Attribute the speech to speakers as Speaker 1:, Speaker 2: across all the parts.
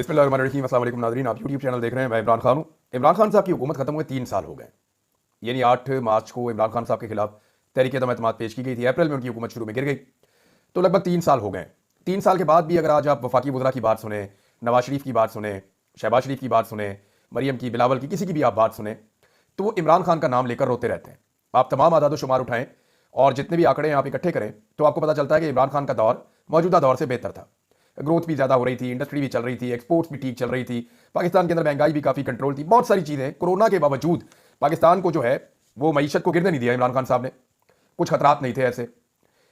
Speaker 1: बिस्मिल्लाहिर्रहमानिर्रहीम। अस्सलाम वालेकुम नाज़रीन, आप यूट्यूब चैनल देख रहे हैं। मैं इमरान खान हूँ। इमरान खान साहब की हुकूमत खत्म हुए 3 साल हो गए, यानी 8 मार्च को इमरान खान साहब के खिलाफ तहरीक एतमाद पेश की गई थी। अप्रैल में उनकी हुकूमत शुरू में गिर गई, तो लगभग 3 साल हो गए। 3 साल के बाद भी अगर आज आप वफाकी वज़रा की बात सुने, नवाज शरीफ की बात सुने, शहबाज शरीफ की बात सुने, मरियम की, बिलावल की, किसी की भी आप बात सुने, तो वो इमरान खान का नाम लेकर रोते रहते हैं। आप तमाम आदाद शुमार उठाएं और जितने भी आंकड़े आप इकट्ठे करें तो आपको पता चलता है कि इमरान खान का दौर मौजूदा दौर से बेहतर था। ग्रोथ भी ज़्यादा हो रही थी, इंडस्ट्री भी चल रही थी, एक्सपोर्ट्स भी ठीक चल रही थी, पाकिस्तान के अंदर महंगाई भी काफ़ी कंट्रोल थी, बहुत सारी चीज़ें। कोरोना के बावजूद पाकिस्तान को जो है वो मईशत को गिरने नहीं दिया इमरान खान साहब ने। कुछ खतरात नहीं थे ऐसे,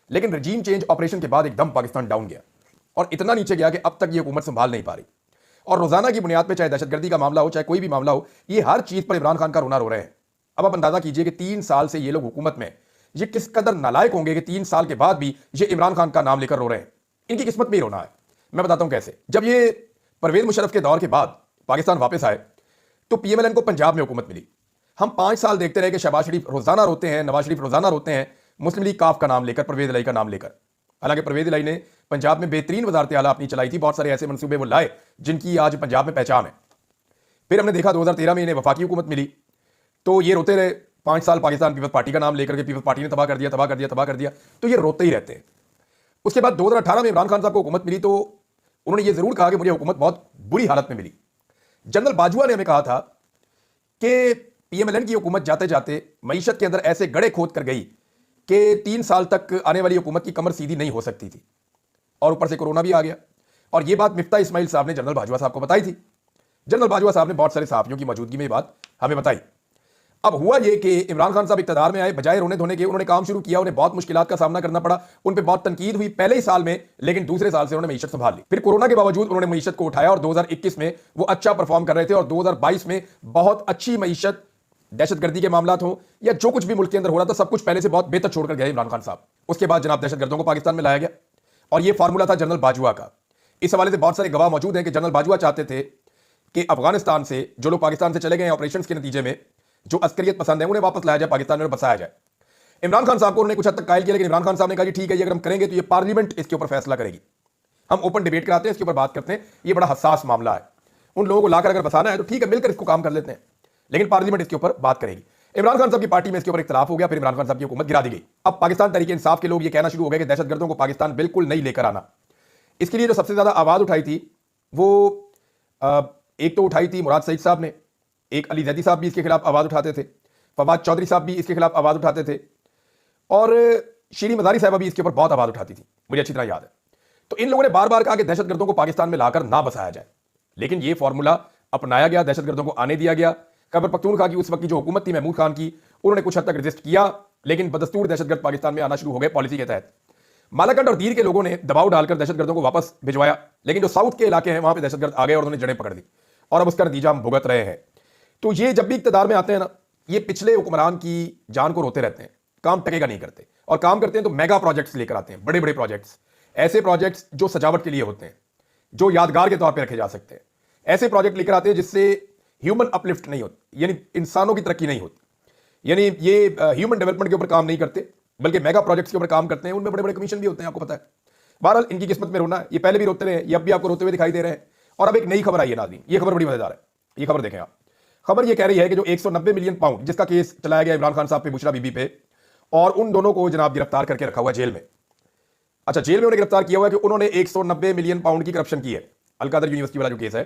Speaker 1: लेकिन रजीम चेंज ऑपरेशन के बाद एकदम पाकिस्तान डाउन गया और इतना नीचे गया कि अब तक ये हुकूमत संभाल नहीं पा रही। और रोजाना की बुनियाद पर, चाहे दहशतगर्दी का मामला हो, चाहे कोई भी मामला हो, ये हर चीज़ पर इमरान खान का रोना रो रहे हैं। अब आप अंदाजा कीजिए कि 3 साल से ये लोग हुकूमत में, ये किस कदर नालायक होंगे कि 3 साल के बाद भी ये इमरान खान का नाम लेकर रो रहे हैं। इनकी किस्मत में ही रोना है। मैं बताता हूं कैसे। जब ये परवेज मुशर्रफ के दौर के बाद पाकिस्तान वापस आए तो पीएमएलएन को पंजाब में हुकूमत मिली। हम 5 साल देखते रहे कि शहबाज शरीफ रोजाना रोते हैं, नवाज शरीफ रोजाना रोते हैं मुस्लिम लीग काफ का नाम लेकर, परवेज इलाई का नाम लेकर। हालांकि परवेज इलाई ने पंजाब में बेहतरीन वजारत आला अपनी चलाई थी, बहुत सारे ऐसे मनसूबे वो लाए जिनकी आज पंजाब में पहचान है। फिर हमने देखा 2013 में इन्हें वफाकी हुकूमत मिली तो ये रोते रहे 5 साल पाकिस्तान पीपल्स पार्टी का नाम लेकर के, पीपल्स पार्टी ने तबाह कर दिया, तबाह कर दिया, तबाह कर दिया, तो ये रोते ही रहते हैं। उसके बाद 2018 में इमरान खान साहब को हुकूमत मिली तो उन्होंने ये जरूर कहा कि मुझे हुकूमत बहुत बुरी हालत में मिली। जनरल बाजवा ने हमें कहा था कि पीएमएलएन की हुकूमत जाते जाते मईशत के अंदर ऐसे गड़े खोद कर गई कि 3 साल तक आने वाली हुकूमत की कमर सीधी नहीं हो सकती थी, और ऊपर से कोरोना भी आ गया। और यह बात मिफ्ता इस्माइल साहब ने जनरल बाजवा साहब को बताई थी। जनरल बाजवा साहब ने बहुत सारे सहाफियों की मौजूदगी में ये बात हमें बताई। अब हुआ ये कि इमरान खान साहब इक़्तिदार में आए, बजाय रोने धोने के उन्होंने काम शुरू किया। उन्हें बहुत मुश्किलात का सामना करना पड़ा, उन पर बहुत तनकीद हुई पहले ही साल में, लेकिन दूसरे साल से उन्होंने मईशत संभाल ली। फिर कोरोना के बावजूद उन्होंने मईशत को उठाया और 2021 में वो अच्छा परफॉर्म कर रहे थे और 2022 में बहुत अच्छी मईशत, दहशतगर्दी के मामला हो या जो कुछ भी मुल्क के अंदर हो रहा था, सब कुछ पहले से बहुत बेहतर छोड़कर गए इमरान खान साहब। उसके बाद जनाब दहशतगर्दों को पाकिस्तान में लाया गया और यह फार्मूला था जनरल बाजवा का। इस हवाले से बहुत सारे गवाह मौजूद हैं कि जनरल बाजवा चाहते थे कि अफगानिस्तान से जो लोग पाकिस्तान से चले गए ऑपरेशन के नतीजे में, जो अस्करियत पसंद है, उन्हें वापस लाया जाए, पाकिस्तान में बसाया जाए। इमरान खान साहब को उन्होंने कुछ हद तक कायल किया, लेकिन इमरान खान साहब ने कहा कि ठीक है, ये अगर हम करेंगे तो ये पार्लियामेंट इसके ऊपर फैसला करेगी, हम ओपन डिबेट कराते हैं, इसके ऊपर बात करते हैं, ये बड़ा हसास मामला है, उन लोगों को लाकर अगर बसाना है तो ठीक है, मिलकर इसको काम कर लेते हैं, लेकिन पार्लियामेंट इसके ऊपर बात करेगी। इमरान खान साहब की पार्टी में इसके ऊपर इख्तिलाफ हो गया, फिर इमरान खान साहब की हुकूमत गिरा दी गई। अब पाकिस्तान तहरीक इंसाफ के लोग ये कहना शुरू हो गए कि दहशतगर्दों को पाकिस्तान बिल्कुल नहीं लेकर आना। इसके लिए जो सबसे ज्यादा आवाज उठाई थी वो एक तो उठाई थी मुराद सईद साहब ने, एक अली जैदी साहब भी इसके खिलाफ आवाज उठाते थे, फवाद चौधरी साहब भी इसके खिलाफ आवाज उठाते थे, और शीरी मजारी साहब भी इसके ऊपर बहुत आवाज उठाती थी, मुझे अच्छी तरह याद है। तो इन लोगों ने बार बार कहा कि दहशतगर्दों को पाकिस्तान में लाकर ना बसाया जाए, लेकिन यह फॉर्मूला अपनाया गया, दहशतगर्दों को आने दिया गया। खैबर पख्तूनख्वा की उस वक्त की जो हुकूमत थी महमूद खान की, उन्होंने कुछ हद तक रजिस्ट किया, लेकिन बदस्तूर दहशतगर्द पाकिस्तान में आना शुरू हो गए पॉलिसी के तहत। मालाकंड और दीर के लोगों ने दबाव डालकर दहशतगर्दों को वापस भिजवाया, लेकिन जो साउथ के इलाके हैं वहां पे दहशतगर्द आ गए और उन्होंने जड़ें पकड़ दी, और अब उसका नतीजा हम भुगत रहे हैं। तो ये जब भी इक़्तिदार में आते हैं ना, ये पिछले हुक्मरान की जान को रोते रहते हैं, काम टकेगा नहीं करते, और काम करते हैं तो मेगा प्रोजेक्ट्स लेकर आते हैं, बड़े बड़े प्रोजेक्ट्स, ऐसे प्रोजेक्ट्स जो सजावट के लिए होते हैं, जो यादगार के तौर पर रखे जा सकते हैं। ऐसे प्रोजेक्ट लेकर आते हैं जिससे ह्यूमन अपलिफ्ट नहीं होती, यानी इंसानों की तरक्की नहीं होती, यानी ये ह्यूमन डेवलपमेंट के ऊपर काम नहीं करते, बल्कि मेगा प्रोजेक्ट्स के ऊपर काम करते हैं। उनमें बड़े बड़े कमीशन भी होते हैं, आपको पता है। बहरहाल इनकी किस्मत में रोना है, ये पहले भी रोते रहे, ये अब भी आपको रोते हुए दिखाई दे रहे हैं। और अब एक नई खबर आई है नाज़रीन, ये खबर बड़ी मजेदार है। ये खबर देखें आप। खबर ये कह रही है कि जो 190 मिलियन पाउंड जिसका केस चलाया गया इमरान खान साहब पे, बुशरा बीबी पे, और उन दोनों को जनाब गिरफ्तार करके रखा हुआ जेल में। अच्छा, जेल में उन्हें गिरफ्तार किया हुआ है कि उन्होंने 190 मिलियन पाउंड की करप्शन की है। अलकादर यूनिवर्सिटी वाला जो केस है,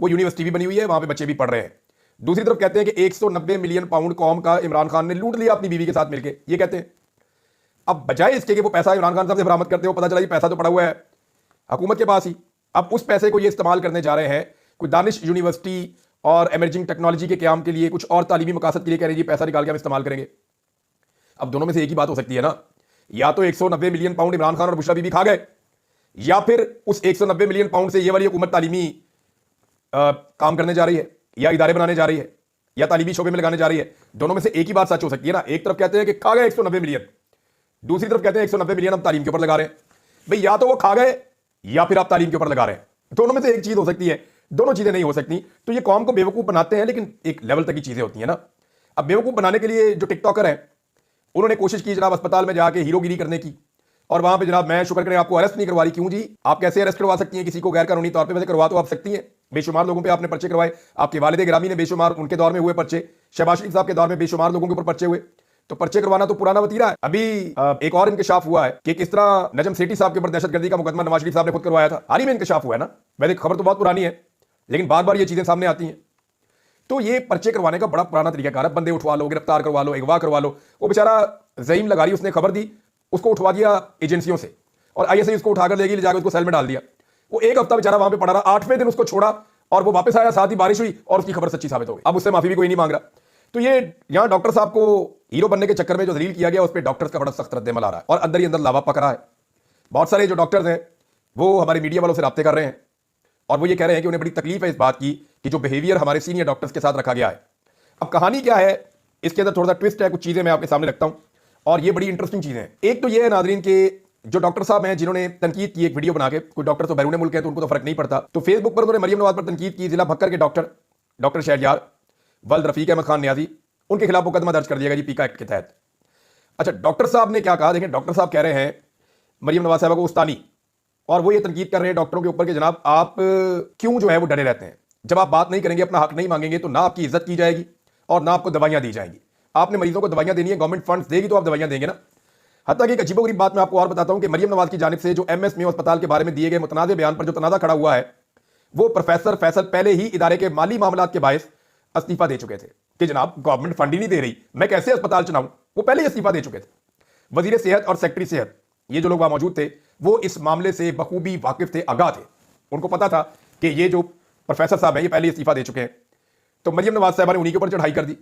Speaker 1: वो यूनिवर्सिटी भी बनी हुई है, वहां पे बच्चे भी पढ़ रहे हैं। दूसरी तरफ कहते हैं कि 190 मिलियन पाउंड कौम का इमरान खान ने लूट लिया अपनी बीवी के साथ मिलकर, ये कहते हैं। अब बजाय इसके कि वो पैसा इमरान खान साहब से बरामद करते हो, पता चला ये पैसा तो पड़ा हुआ है हुकूमत के पास ही। अब उस पैसे को ये इस्तेमाल करने जा रहे हैं कोई दानिश यूनिवर्सिटी और एमर्जिंग टेक्नोलॉजी के क्याम के लिए, कुछ और तालीमी मकासद के लिए कह रहे हैं पैसा निकाल के हम इस्तेमाल करेंगे। अब दोनों में से एक ही बात हो सकती है ना, या तो 190 मिलियन पाउंड इमरान खान और बुशरा बीबी खा गए, या फिर उस 190 मिलियन पाउंड से ये वाली हुकूमत तालीमी काम करने जा रही है, या इदारे बनाने जा रही है, या तालीमी शोबे में लगाने जा रही है। दोनों में से एक ही बात सच हो सकती है ना। एक तरफ कहते हैं कि खा गए 190 मिलियन, दूसरी तरफ कहते हैं 190 मिलियन हम तालीम के ऊपर लगा रहे हैं। भाई या तो वो खा गए या फिर आप तालीम के ऊपर लगा रहे हैं, दोनों में से एक चीज हो सकती है, दोनों चीजें नहीं हो सकती। तो ये कौम को बेवकूफ बनाते हैं, लेकिन एक लेवल तक की चीजें होती है ना। अब बेवकूफ बनाने के लिए जो टिकटॉकर हैं, उन्होंने कोशिश की जनाब अस्पताल में जाके हीरोगिरी करने की, और वहां पे जनाब मैं शुक्र करें आपको अरेस्ट नहीं करवा रही। क्यों जी? आप कैसे अरेस्ट करवा सकती हैं किसी को गैर कानूनी तौर पे? वैसे करवा तो आप सकती हैं, बेशुमार लोगों पे आपने पर्चे करवाए, आपके वालिद गिरामी ने बेशुमार उनके दौर में हुए पर्चे, शहबाज शरीफ साहब के दौर में बेशुमार लोगों के ऊपर पर्चे हुए, तो पर्चे करवाना तो पुराना वतीरा है। अभी एक और इंकशाफ हुआ है कि किस तरह नजम सेठी साहब के ऊपर दहशतगर्दी का मुकदमा नवाज शरीफ साहब ने खुद करवाया था। हाल ही में इंकशाफ हुआ है ना, वैसे खबर तो बहुत पुरानी है लेकिन बार बार ये चीजें सामने आती हैं। तो ये पर्चे करवाने का बड़ा पुराना तरीकाकार है, बंदे उठवा लो, गिरफ्तार करवा लो, अगवा करवा लो। वो बेचारा ज़ईम लगारी उसने खबर दी, उसको उठवा दिया एजेंसियों से और आईएसआई उसको उठाकर ले जाकर उसको सेल में डाल दिया। वो एक हफ्ता बेचारा वहां पे पड़ा रहा, 8वें दिन उसको छोड़ा और वो वापस आया, साथ ही बारिश हुई और उसकी खबर सच्ची साबित हो गई। अब उससे माफी भी कोई नहीं मांग रहा। तो ये यहां डॉक्टर साहब को हीरो बनने के चक्कर में जो दलील किया गया उस पर डॉक्टर्स का बड़ा सख्त रद्द-ए-अमल आ रहा है और अंदर ही अंदर लावा पक रहा है। बहुत सारे जो डॉक्टर्स हैं वो हमारे मीडिया वालों से राब्ते कर रहे हैं और वो ये कह रहे हैं कि उन्हें बड़ी तकलीफ है इस बात की कि जो बिहेवियर हमारे सीनियर डॉक्टर्स के साथ रखा गया है। अब कहानी क्या है, इसके अंदर थोड़ा सा ट्विस्ट है, कुछ चीजें मैं आपके सामने रखता हूं और ये बड़ी इंटरेस्टिंग चीजें हैं। एक तो ये है नाजरीन के जो डॉक्टर साहब हैं जिन्होंने तनकीद की एक वीडियो बना के, कोई डॉक्टर तो बैरून मुल्क है तो उनको तो फर्क नहीं पड़ता, तो फेसबुक पर उन्होंने मरियम नवाज पर तनकीद की। जिला भक्कर के डॉक्टर शहरयार वल्द रफीक अहमद खान न्याजी, उनके खिलाफ मुकदमा दर्ज कर दिया गया जी पीका एक्ट के तहत। अच्छा, डॉक्टर साहब ने क्या कहा देखें। डॉक्टर साहब कह रहे हैं मरियम नवाज साहबा को उस्तानी, और वो ये तनकीद कर रहे हैं डॉक्टरों के ऊपर कि जनाब आप क्यों जो है वो डरे रहते हैं, जब आप बात नहीं करेंगे, अपना हक नहीं मांगेंगे तो ना आपकी इज्जत की जाएगी और ना आपको दवाइयां दी जाएंगी। आपने मरीजों को दवाइयां देनी है, गवर्नमेंट फंड्स देगी तो आप दवाइयां देंगे ना। हत्ता कि एक अजीबोगरीब बात मैं आपको और बताता हूं कि मरियम नवाज की जानिब से जो एमएस मेयो अस्पताल के बारे में दिए गए मुतनाज़े बयान पर जो तनाज़ा खड़ा हुआ है, वो प्रोफेसर फैसल पहले ही इदारे के माली मामलात के बायस इस्तीफा दे चुके थे कि जनाब गवर्नमेंट फंड ही नहीं दे रही, मैं कैसे अस्पताल चलाऊं। वो पहले ही इस्तीफा दे चुके थे। वजीर सेहत और सेक्रेटरी सेहत, ये जो लोग वहां मौजूद थे, वो इस मामले से बखूबी वाकिफ थे, आगाह थे। उनको पता था कि ये जो प्रोफेसर साहब हैं ये पहले इस्तीफा दे चुके हैं। तो मरियम नवाज साहबा ने उन्हीं के ऊपर चढ़ाई कर दी।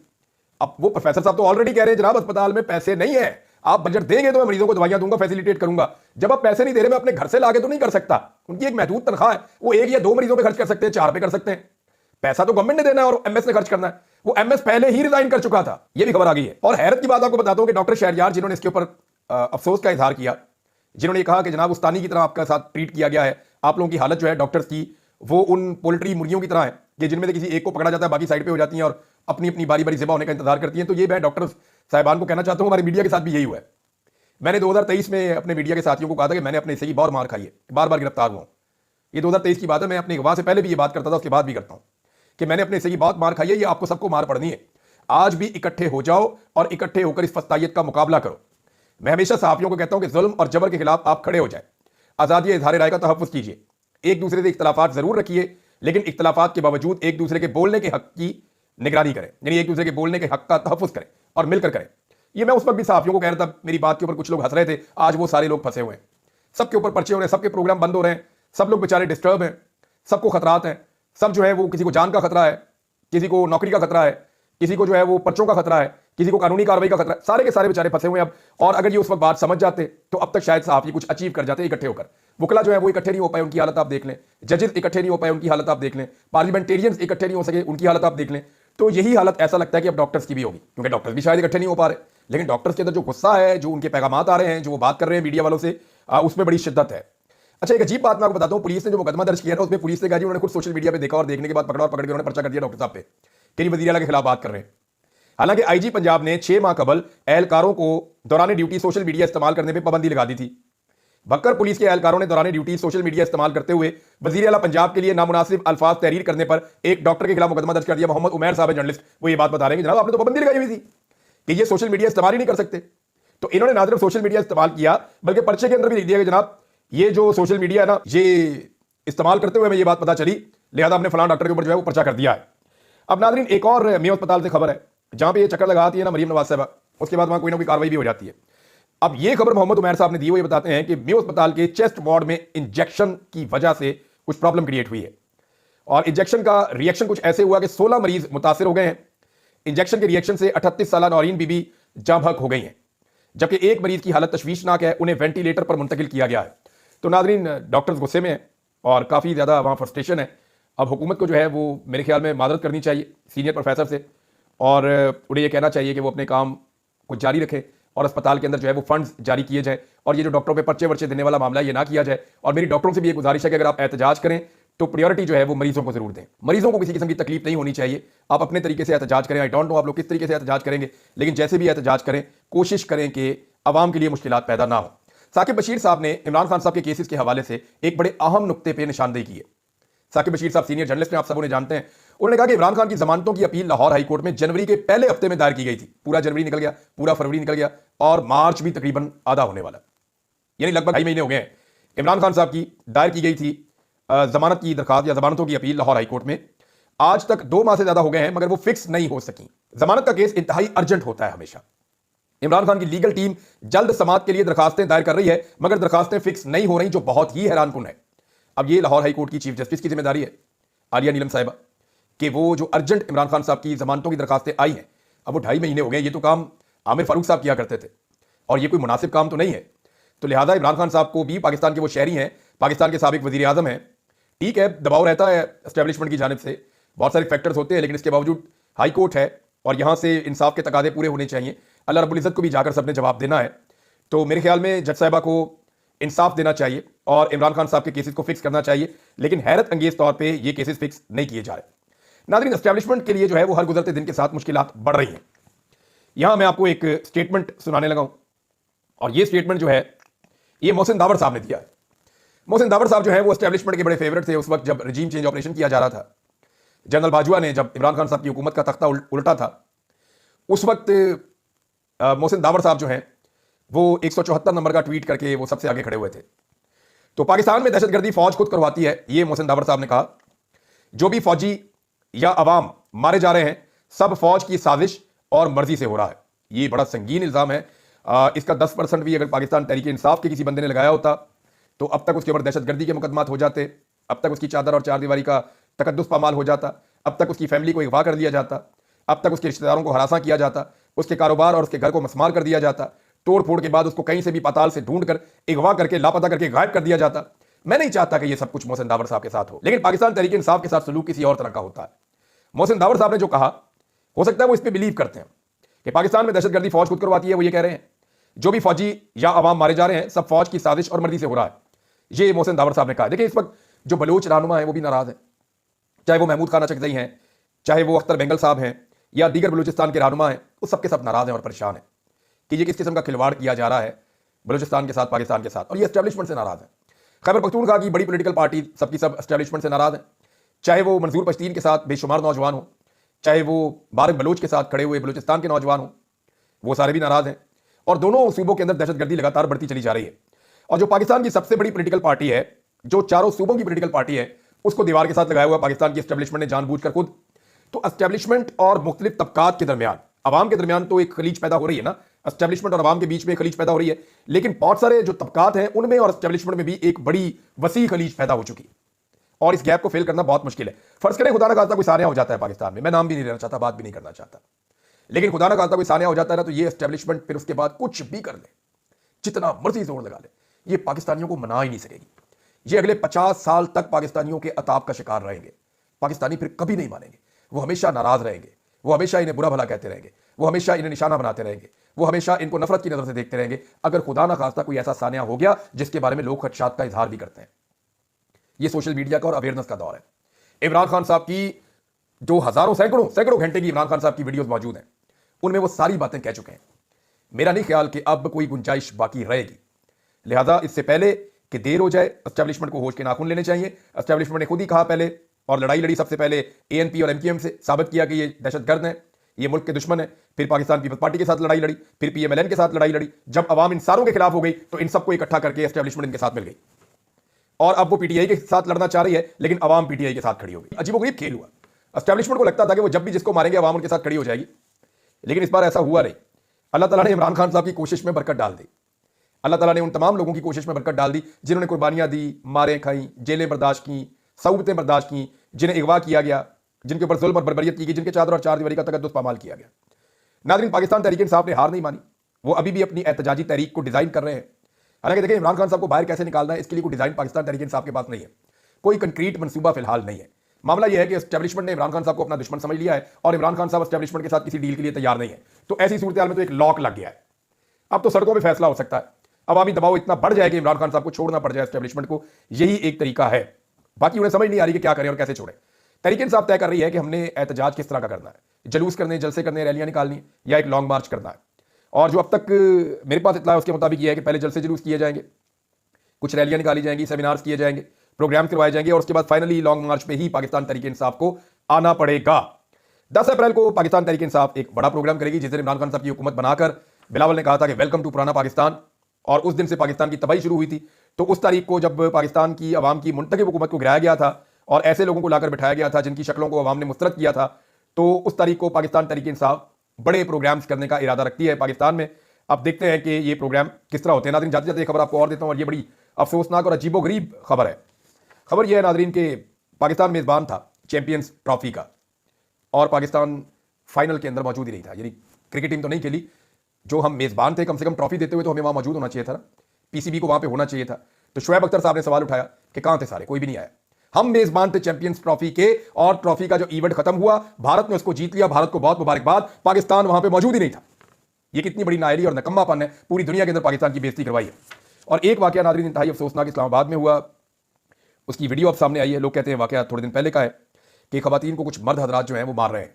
Speaker 1: अब वो प्रोफेसर साहब तो ऑलरेडी कह रहे हैं जनाब अस्पताल में पैसे नहीं है, आप बजट देंगे तो मैं मरीजों को दवाइयां दूंगा, फैसिलिटेट करूंगा। जब आप पैसे नहीं दे रहे, मैं अपने घर से लाके तो नहीं कर सकता। उनकी एक महदूद तनख्वाह है, वो 1 या 2 मरीजों पे खर्च कर सकते हैं, 4 पे कर सकते हैं। पैसा तो गवर्नमेंट ने देना है और एमएस ने खर्च करना है। वो एमएस पहले ही रिजाइन कर चुका था, ये भी खबर आ गई है। और हैरत की बात आपको बताता हूं कि डॉक्टर शहरयार जिन्होंने इसके ऊपर अफसोस का इजहार किया, जिन्होंने कहा कि जनाब उस्तानी की तरह आपका साथ ट्रीट किया गया है, आप लोगों की हालत जो है डॉक्टर्स की वो उन पोल्ट्री मुर्गियों की तरह है कि जिनमें से किसी एक को पकड़ा जाता है, बाकी साइड पे हो जाती हैं और अपनी अपनी बारी बारी ज़िबा होने का इंतजार करती हैं। तो ये मैं डॉक्टर साहिबान को कहना चाहता हूं, हमारे मीडिया के साथ भी यही हुआ है। मैंने 2023 में अपने मीडिया के साथियों को कहा था कि मैंने अपने हिस्से की बहुत मार खाई है, बार बार गिरफ्तार हुआ हूं। ये 2023 की बात है, मैं अपने गवाह से पहले भी ये बात करता था, उसके बाद भी करता हूं कि मैंने अपने हिस्से की बहुत मार खाई है। ये आपको सबको मार पड़नी है। आज भी इकट्ठे हो जाओ और इकट्ठे होकर इस फस्तायत का मुकाबला करो। मैं हमेशा सहाफियों को कहता हूं कि जुल्म और जबर के खिलाफ आप खड़े हो जाए, आज़ादी इज़हार राय का तहफ़्फ़ुज़ कीजिए, एक दूसरे से इख्तलाफात जरूर रखिए लेकिन इख्तलाफात के बावजूद एक दूसरे के बोलने के हक की निगरानी करें, यानी एक दूसरे के बोलने के हक का तहफ़्फ़ुज़ करें और मिलकर करें। ये मैं उस वक्त भी सहाफियों को कह रहा था, मेरी बात के ऊपर कुछ लोग हंस रहे थे, आज वो सारे लोग फंसे हुए हैं, सबके ऊपर पर्चे हो रहे हैं, सबके प्रोग्राम बंद हो रहे हैं, सब लोग बेचारे डिस्टर्ब हैं, सबको खतरात हैं, सब जो है वो किसी को जान का खतरा है, किसी को नौकरी का खतरा है, किसी को जो है वो पर्चों का खतरा है, किसी को कानूनी कार्रवाई का खतरा है, सारे के सारे बेचारे फंसे हुए हैं अब। और अगर ये उस वक्त बात समझ जाते तो अब तक शायद सहाफी कुछ अचीव कर जाते इकट्ठे होकर। वकला जो है वो इकट्ठे नहीं हो पाए, उनकी हालत आप देख लें, जजेस इकट्ठे नहीं हो पाए, उनकी हालत आप देख लें, पार्लियामेंटेरियंस इकट्ठे नहीं हो सके, उनकी हालत आप देख लें। तो यही हालत ऐसा लगता है कि अब डॉक्टर्स की भी होगी, क्योंकि डॉक्टर्स भी शायद इकट्ठे नहीं हो पा रहे, लेकिन डॉक्टर्स के अंदर जो गुस्सा है, जो उनके पैगामात आ रहे हैं, जो वो बात कर रहे हैं मीडिया वालों से, उसमें बड़ी शिद्दत है। अच्छा, एक अजीब बात मैं आपको बताता हूं, पुलिस ने जो मुकदमा दर्ज किया ना, उसमें पुलिस ने कहा जी उन्होंने खुद सोशल मीडिया पे देखा और देखने के बाद पकड़ा और पकड़ के उन्होंने पर्चा कर दिया डॉक्टर साहब पे कि वज़ीर आला के खिलाफ बात कर रहे हैं। हालांकि आईजी पंजाब ने 6 माह कबल एहलकारों को दौरान ड्यूटी सोशल मीडिया इस्तेमाल करने पर पाबंदी लगा दी थी। भक्कर पुलिस के एहलकारों ने दौरान ड्यूटी सोशल मीडिया इस्तेमाल करते हुए वज़ीर आला पंजाब के लिए नामुनासिब अल्फाज तहरीर करने पर एक डॉक्टर के खिलाफ मुकदमा दर्ज कर दिया। मोहम्मद उमैर साहब जर्नलिस्ट, वो ये बात बता रहे हैं कि जनाब आपने तो पाबंदी लगाई हुई थी कि ये सोशल मीडिया इस्तेमाल ही नहीं कर सकते। तो इन्होंने ना सिर्फ सोशल मीडिया इस्तेमाल किया बल्कि पर्चे के अंदर भी लिख दिया कि जनाब ये जो सोशल मीडिया है ना, ये इस्तेमाल करते हुए हमें ये बात पता चली, लिहाजा हमने फलां डॉक्टर के ऊपर जो है वो पर्चा कर दिया है। अब नाज़रीन, एक और मेयो अस्पताल से खबर है जहां पे ये चक्कर लगाती है ना मरियम नवाज साहबा, उसके बाद वहां कोई ना कोई कार्रवाई भी हो जाती है। अब ये खबर मोहम्मद उमैर साहब ने दी, वो ये बताते हैं कि मेयो अस्पताल के चेस्ट वार्ड में इंजेक्शन की वजह से कुछ प्रॉब्लम क्रिएट हुई है और इंजेक्शन का रिएक्शन कुछ ऐसे हुआ कि 16 मरीज मुतासिर हो गए हैं। इंजेक्शन के रिएक्शन से 38 साल नौरीन बीबी जाँ बहक हो गई हैं, जबकि एक मरीज की हालत तशवीशनाक है, उन्हें वेंटिलेटर पर मुंतकिल किया गया है। तो नाज़रीन, डॉक्टर्स गुस्से में हैं और काफ़ी ज़्यादा वहाँ फ्रस्ट्रेशन है। अब हुकूमत को जो है वो मेरे ख्याल में मादरत करनी चाहिए सीनियर प्रोफेसर से और उन्हें ये कहना चाहिए कि वो अपने काम को जारी रखें और अस्पताल के अंदर जो है वो फंड्स जारी किए जाए और ये जो डॉक्टरों पे पर्चे वर्चे देने वाला मामला है ये ना किया जाए। और मेरी डॉक्टरों से भी ये गुजारिश है कि अगर आप एहतजाज करें तो प्रायोरिटी जो है वो मरीजों को जरूर दें। मरीजों को किसी किस्म की तकलीफ नहीं होनी चाहिए। आप अपने तरीके से एहतजाज करें, आई डोंट नो आप लोग किस तरीके से एहतजाज करेंगे, लेकिन जैसे भी एहतजाज करें कोशिश करें कि आवाम के लिए मुश्किलात पैदा ना हो। साकिब बशीर साहब ने इमरान खान साहब के केसेस के हवाले से एक बड़े अहम नुक्ते पे निशानदेही की है। साकिब बशीर साहब सीनियर जर्नलिस्ट हैं, आप सबों ने जानते हैं। उन्होंने कहा कि इमरान खान की जमानतों की अपील लाहौर हाईकोर्ट में जनवरी के पहले हफ्ते में दायर की गई थी। पूरा जनवरी निकल गया, पूरा फरवरी निकल गया और मार्च भी तकरीबन आधा होने वाला, यानी लगभग 2.5 महीने हो गए हैं। इमरान खान साहब की दायर की गई थी जमानत की दरखास्त या जमानतों की अपील लाहौर हाईकोर्ट में। आज तक 2 माह से ज्यादा हो गए हैं, मगर वो फिक्स नहीं हो सकी। जमानत का केस इंतहाई अर्जेंट होता है हमेशा। इमरान खान की लीगल टीम जल्द समाअत के लिए दरखास्तें दायर कर रही है, मगर दरखास्तें फिक्स नहीं हो रही, जो बहुत ही हैरानकुन है। अब ये लाहौर हाईकोर्ट की चीफ जस्टिस की जिम्मेदारी है, आलिया नीलम साहिबा, कि वो जो अर्जेंट इमरान खान साहब की जमानतों की दरखास्तें आई हैं, अब वो 2.5 महीने हो गए। ये तो काम आमिर फारूक साहब किया करते थे और ये कोई मुनासिब काम तो नहीं है। तो लिहाजा इमरान खान साहब को भी, पाकिस्तान के वो शहरी हैं, पाकिस्तान के साबिक वजीर आजम हैं, ठीक है दबाव रहता है एस्टेब्लिशमेंट की जानिब से, बहुत सारे फैक्टर्स होते हैं, लेकिन इसके बावजूद हाई कोर्ट है और यहां से इंसाफ के तकादे पूरे होने चाहिए। अल्लाह रब्बुल इज़्ज़त को भी जाकर सबने जवाब देना है। तो मेरे ख्याल में जज साहिबा को इंसाफ देना चाहिए और इमरान खान साहब के केसेस को फिक्स करना चाहिए, लेकिन हैरत अंगेज तौर पर ये केसेस फिक्स नहीं किए जा रहे। नाज़रीन, एस्टेब्लिशमेंट के लिए जो है वो हर गुजरते दिन के साथ मुश्किलात बढ़ रही हैं। यहां मैं आपको एक स्टेटमेंट सुनाने लगा हूं और ये स्टेटमेंट जो है ये मोहसिन दावर साहब ने दिया है। मोहसिन दावर साहब जो है वो एस्टेब्लिशमेंट के बड़े फेवरेट थे उस वक्त जब रजीम चेंज ऑपरेशन किया जा रहा था। जनरल बाजवा ने जब इमरान खान साहब की हुकूमत का तख्ता उल्टा था, उस वक्त मोहसिन दावर साहब जो हैं वो 174 नंबर का ट्वीट करके वो सबसे आगे खड़े हुए थे। तो पाकिस्तान में दहशतगर्दी फौज खुद करवाती है, ये मोहसिन दावर साहब ने कहा। जो भी फौजी या अवाम मारे जा रहे हैं सब फौज की साजिश और मर्जी से हो रहा है। ये बड़ा संगीन इल्जाम है। इसका 10% भी अगर पाकिस्तान तहरीक इंसाफ के किसी बंदे ने लगाया होता तो अब तक उसके ऊपर दहशतगर्दी के मुकदमात हो जाते, अब तक उसकी चादर और चार दीवारी का तकद्दुस पामाल हो जाता, अब तक उसकी फैमिली को अगवा कर दिया जाता, अब तक उसके रिश्तेदारों को हरासा किया जाता, उसके कारोबार और उसके घर को मसमार कर दिया जाता, तोड़ फोड़ के बाद उसको कहीं से भी पाताल से ढूंढ कर अगवा करके लापता करके गायब कर दिया जाता। मैं नहीं चाहता कि यह सब कुछ मोहसिन दावर साहब के साथ हो, लेकिन पाकिस्तान तहरीक इंसाफ के साथ सलूक किसी और तरह का होता है। मोहसिन दावर साहब ने जो कहा, हो सकता है वो इस पर बिलीव करते हैं कि पाकिस्तान में दहशतगर्दी फौज खुद करवाती है। वो ये कह रहे हैं जो भी फौजी या अवाम मारे जा रहे हैं सब फौज की साजिश और मर्जी से हो रहा है, ये मोहसिन दावर साहब ने कहा। देखिए, इस वक्त जो बलोच रहनुमा है वो भी नाराज है, चाहे वो महमूद खान अचकज़ई हैं, चाहे वो अख्तर बेंगल साहब हैं या दीगर बलूचिस्तान के रहनुमा हैं, वो सबके सब नाराज हैं और परेशान हैं कि ये किस किस्म का खिलवाड़ किया जा रहा है बलूचिस्तान के साथ, पाकिस्तान के साथ, और ये एस्टेब्लिशमेंट से नाराज है। खैबर पख्तूनख्वा की बड़ी पॉलिटिकल पार्टी सबकी सब एस्टेब्लिशमेंट से नाराज है, चाहे वो मंजूर पश्तीन के साथ बेशुमार नौजवान हो, चाहे वो बारिक बलोच के साथ खड़े हुए बलूचिस्तान के नौजवान हो, वो सारे भी नाराज हैं। और दोनों सूबों के अंदर दहशतगर्दी लगातार बढ़ती चली जा रही है। और जो पाकिस्तान की सबसे बड़ी पॉलिटिकल पार्टी है, जो चारों सूबों की पॉलिटिकल पार्टी है, उसको दीवार के साथ लगाया हुआ पाकिस्तान की एस्टेब्लिशमेंट ने जानबूझकर खुद। तो एस्टेब्लिशमेंट और मुख्तलिफ तबकात के दरमियान, अवाम के दरमियान तो एक खलीज पैदा हो रही है ना, एस्टेब्लिशमेंट और अवाम के बीच में खलीज पैदा हो रही है, लेकिन बहुत सारे जो तबकात हैं उनमें और एस्टेब्लिशमेंट में भी एक बड़ी वसी खलीज पैदा हो चुकी और इस गैप को फिल करना बहुत मुश्किल है। फर्ज करें खुदा ना खास्ता कोई सानिया हो जाता है पाकिस्तान में, मैं नाम भी नहीं लेना चाहता, बात भी नहीं करना चाहता, लेकिन खुदा ना खास्ता कोई सानिया हो जाता है ना, तो ये एस्टेब्लिशमेंट फिर उसके बाद कुछ भी कर ले, जितना मर्जी जोर लगा ले, ये पाकिस्तानियों को मना ही नहीं सकेगी। ये अगले 50 साल तक पाकिस्तानियों के अताब का शिकार रहेंगे। पाकिस्तानी फिर कभी नहीं मानेंगे, वो हमेशा नाराज रहेंगे, वो हमेशा इन्हें बुरा भला कहते रहेंगे, वो हमेशा इन्हें निशाना बनाते रहेंगे, वो हमेशा इनको नफरत की नजर से देखते रहेंगे, अगर खुदा ना खास्ता कोई ऐसा सानिया हो गया जिसके बारे में लोग खदशात का इजहार भी करते हैं। ये सोशल मीडिया का और अवेयरनेस का दौर है। इमरान खान साहब की जो हजारों सैकड़ों घंटे की इमरान खान साहब की वीडियोस मौजूद हैं, उनमें वो सारी बातें कह चुके हैं। मेरा नहीं ख्याल कि अब कोई गुंजाइश बाकी रहेगी। लिहाजा इससे पहले कि देर हो जाए, एस्टेब्लिशमेंट को होश के नाखून लेने चाहिए। एस्टेब्लिशमेंट ने खुद ही कहा पहले, और लड़ाई लड़ी सबसे पहले एएनपी और एमक्यूएम से, साबित किया कि ये दहशतगर्द हैं, ये मुल्क के दुश्मन है। फिर पाकिस्तान पीपल्स पार्टी के साथ लड़ाई लड़ी, फिर पीएमएलएन के साथ लड़ाई लड़ी। जब अवाम इन सारों के खिलाफ हो गई तो इन सबको इकट्ठा करके एस्टेब्लिशमेंट इनके साथ मिल गई और अब वो पीटीआई के साथ लड़ना चाह रही है, लेकिन अवाम पीटीआई के साथ खड़ी होगी। अजीबोगरीब खेल हुआ। एस्टेब्लिशमेंट को लगता था कि वो जब भी जिसको मारेंगे अवाम उनके साथ खड़ी हो जाएगी, लेकिन इस बार ऐसा हुआ नहीं। अल्लाह ताला ने इमरान खान साहब की कोशिश में बरकत डाल दी। अल्लाह ताला ने उन तमाम लोगों की कोशिश में बरकत डाल दी जिन्होंने कुर्बानियां दी, मारें खाई, जेलें बर्दाश्त की, सऊबतें बर्दाश्त की, जिन्हें अगवा किया गया, जिनके ऊपर जुल्म और बर्बरियत की गई, जिनके चादर और चार दीवारी का तकद्दुस पामाल किया गया। नाज़रीन, पाकिस्तान तहरीक इंसाफ ने हार नहीं मानी, वो अभी भी अपनी एहतजाजी तहरीक को डिजाइन कर रहे हैं। हालांकि देखिए, इमरान खान साहब को बाहर कैसे निकालना है, इसके लिए कोई डिजाइन पाकिस्तान तहरीक इंसाफ के पास नहीं है, कोई कंक्रीट मनसूबा फिलहाल नहीं है। मामला यह है कि एस्टेब्लिशमेंट ने इमरान खान साहब को अपना दुश्मन समझ लिया है और इमरान खान साहब एस्टेब्लिशमेंट के साथ किसी डील के लिए तैयार नहीं है। तो ऐसी सूरत हाल में तो एक लॉक लग गया है। अब तो सड़कों पर फैसला हो सकता है। अवामी दबाव इतना बढ़ जाए कि इमरान खान साहब को छोड़ना पड़ जाए एस्टेब्लिशमेंट को, यही एक तरीका है। बाकी उन्हें समझ नहीं आ रही कि क्या करें और कैसे छोड़ें। तहरीक इंसाफ तय कर रही है कि हमने एहतजाज किस तरह का करना है, जलूस करने, जलसे करने, रैलियां निकालनी या एक लॉन्ग मार्च करना है। और जो अब तक मेरे पास इत्तला है उसके मुताबिक यह है कि पहले जलसे जुलूस किए जाएंगे, कुछ रैलियां निकाली जाएंगी, सेमिनार्स किए जाएंगे, प्रोग्राम करवाए जाएंगे और उसके बाद फाइनली लॉन्ग मार्च पे ही पाकिस्तान तहरीक इंसाफ को आना पड़ेगा। 10 अप्रैल को पाकिस्तान तहरीक इंसाफ एक बड़ा प्रोग्राम करेगी, जिस दिन इमरान खान साहब की हुकूमत बनाकर बिलावल ने कहा था कि वेलकम टू पुराना पाकिस्तान, और उस दिन से पाकिस्तान की तबाही शुरू हुई थी। तो उस तारीख को जब पाकिस्तान की अवाम की मुंतखब हुकूमत को गिराया गया था और ऐसे लोगों को लाकर बिठाया गया था जिनकी शक्लों को अवाम ने मुस्तरद किया था, तो उस तारीख को पाकिस्तान तहरीक इंसाफ बड़े प्रोग्राम्स करने का इरादा रखती है पाकिस्तान में। अब देखते हैं कि ये प्रोग्राम किस तरह होते हैं। नाज़रीन, जाते जाते खबर आपको और देता हूं, और ये बड़ी अफसोसनाक और अजीबोगरीब खबर है। खबर यह है नाज़रीन कि पाकिस्तान मेज़बान था चैंपियंस ट्रॉफी का, और पाकिस्तान फाइनल के अंदर मौजूद ही नहीं था। यानी क्रिकेट टीम तो नहीं खेली, जो हम मेज़बान थे कम से कम ट्रॉफी देते हुए तो हमें वहां मौजूद होना चाहिए था ना, पीसीबी को वहां पे होना चाहिए था। तो शुएब अख्तर साहब ने सवाल उठाया कि कहां थे सारे, कोई भी नहीं आया। हम मेज़बान थे चैंपियंस ट्रॉफी के, और ट्रॉफी का जो इवेंट खत्म हुआ भारत ने उसको जीत लिया, भारत को बहुत मुबारकबाद, पाकिस्तान वहां पे मौजूद ही नहीं था। ये कितनी बड़ी नायरी और नकम्मापन है, पूरी दुनिया के अंदर पाकिस्तान की बेइज्जती करवाई है। और एक वाकया नाज़रीन इंतहाई अफसोसनाक इस्लामाबाद में हुआ, उसकी वीडियो अब सामने आई है। लोग कहते हैं वाकया थोड़े दिन पहले का है कि खवातीन को कुछ मर्द हजरात जो हैं वो मार रहे हैं,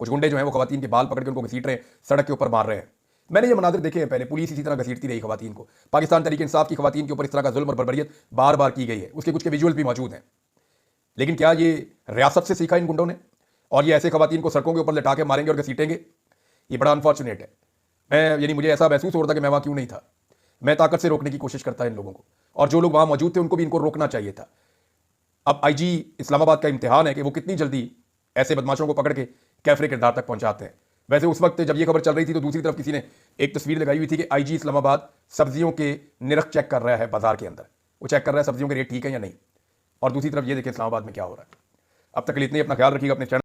Speaker 1: कुछ गुंडे जो हैं वो खवातीन के बाल पकड़ के उनको घसीट रहे हैं, सड़क के ऊपर मार रहे हैं। मैंने ये मनाजिर देखे हैं पहले, पुलिस इसी तरह घसीटती रही खवातीन को। पाकिस्तान तहरीक इंसाफ की खवातीन के ऊपर इस तरह का जुल्म और बर्बरियत बार बार की गई है, उसके कुछ के विजुअल भी मौजूद हैं। लेकिन क्या ये रियासत से सीखा इन गुंडों ने, और ये ऐसे खवातीन को सड़कों के ऊपर लिटा के मारेंगे और घसीटेंगे? ये बड़ा अनफॉर्चुनेट है। यानी मुझे ऐसा महसूस हो रहा था कि मैं वहां क्यों नहीं था। मैं ताकत से रोकने की कोशिश करता इन लोगों को, और जो लोग वहां मौजूद थे उनको भी इनको रोकना चाहिए था। अब आईजी इस्लामाबाद का इम्तिहान है कि वो कितनी जल्दी ऐसे बदमाशों को पकड़ के कैफरे किरदार तक पहुंचाते हैं। वैसे उस वक्त जब ये खबर चल रही थी तो दूसरी तरफ किसी ने एक तस्वीर लगाई हुई थी कि आईजी इस्लामाबाद सब्जियों के निरख चेक कर रहा है बाजार के अंदर, वो चेक कर रहा है सब्जियों के रेट ठीक है या नहीं। और दूसरी तरफ ये देखें इस्लामाबाद में क्या हो रहा है। अब तक के लिए इतने, अपना ख्याल रखिएगा, अपने चैनल